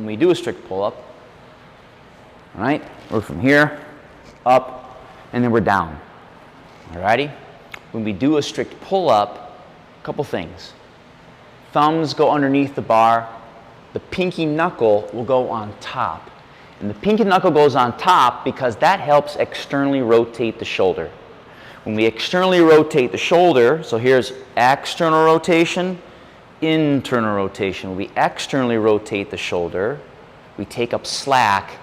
when we do a strict pull-up. All right, we're from here, up, and then we're down. All righty? When we do a strict pull-up, a couple things. Thumbs go underneath the bar. The pinky knuckle will go on top. And the pinky knuckle goes on top because that helps externally rotate the shoulder. When we externally rotate the shoulder, so here's external rotation, internal rotation. When we externally rotate the shoulder, we take up slack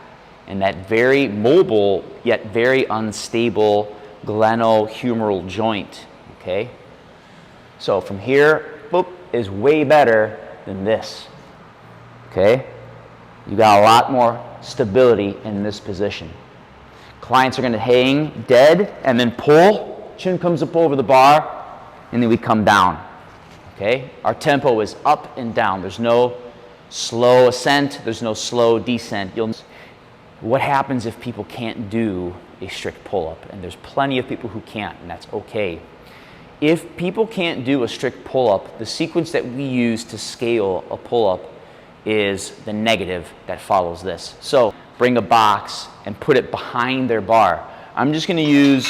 in that very mobile yet very unstable glenohumeral joint. Okay? So from here, boop, is way better than this. Okay? You got a lot more stability in this position. Clients are going to hang dead and then pull. Chin comes up over the bar, and then we come down. Okay? Our tempo is up and down. There's no slow ascent. There's no slow descent. What happens if people can't do a strict pull-up? And there's plenty of people who can't, and that's okay. If people can't do a strict pull-up, the sequence that we use to scale a pull-up is the negative that follows this. So bring a box and put it behind their bar. I'm just going to use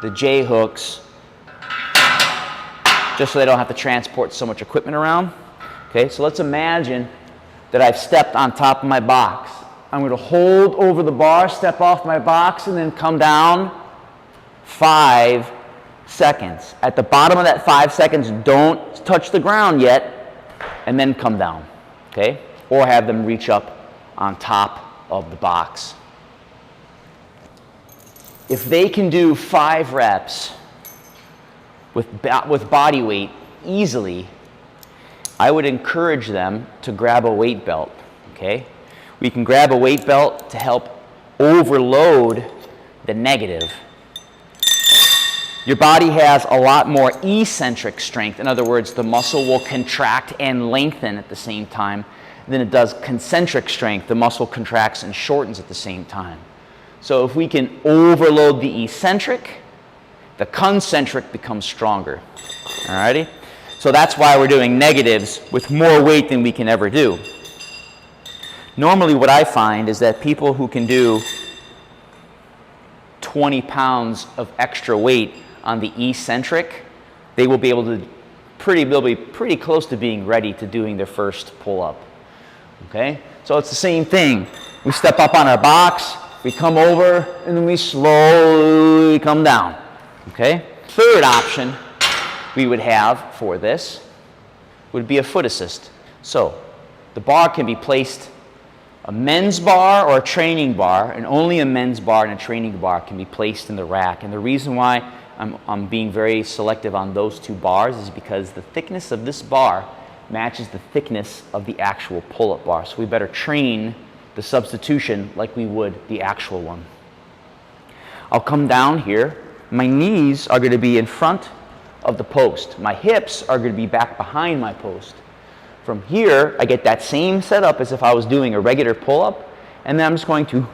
the J hooks just so they don't have to transport so much equipment around. Okay, so let's imagine that I've stepped on top of my box. I'm going to hold over the bar, step off my box, and then come down 5 seconds. At the bottom of that 5 seconds, don't touch the ground yet, and then come down. Okay? Or have them reach up on top of the box. If they can do 5 reps with body weight easily, I would encourage them to grab a weight belt. Okay? We can grab a weight belt to help overload the negative. Your body has a lot more eccentric strength. In other words, the muscle will contract and lengthen at the same time than it does concentric strength. The muscle contracts and shortens at the same time. So if we can overload the eccentric, the concentric becomes stronger. Alrighty? So that's why we're doing negatives with more weight than we can ever do. Normally what I find is that people who can do 20 pounds of extra weight on the eccentric, they will be able to they'll be pretty close to being ready to doing their first pull-up. Okay? So it's the same thing. We step up on our box, we come over, and then we slowly come down. Okay? Third option we would have for this would be a foot assist. So the bar can be placed a men's bar or a training bar, and only a men's bar and a training bar can be placed in the rack. And the reason why I'm being very selective on those 2 bars is because the thickness of this bar matches the thickness of the actual pull-up bar. So we better train the substitution like we would the actual one. I'll come down here. My knees are going to be in front of the post. My hips are going to be back behind my post. From here, I get that same setup as if I was doing a regular pull-up, and then I'm just going to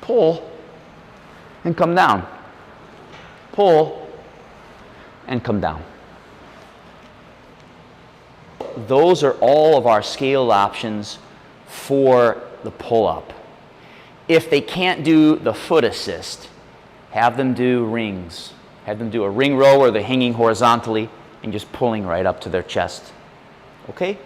pull and come down. Pull and come down. Those are all of our scale options for the pull-up. If they can't do the foot assist, have them do rings. Have them do a ring row where they're hanging horizontally and just pulling right up to their chest. Okay?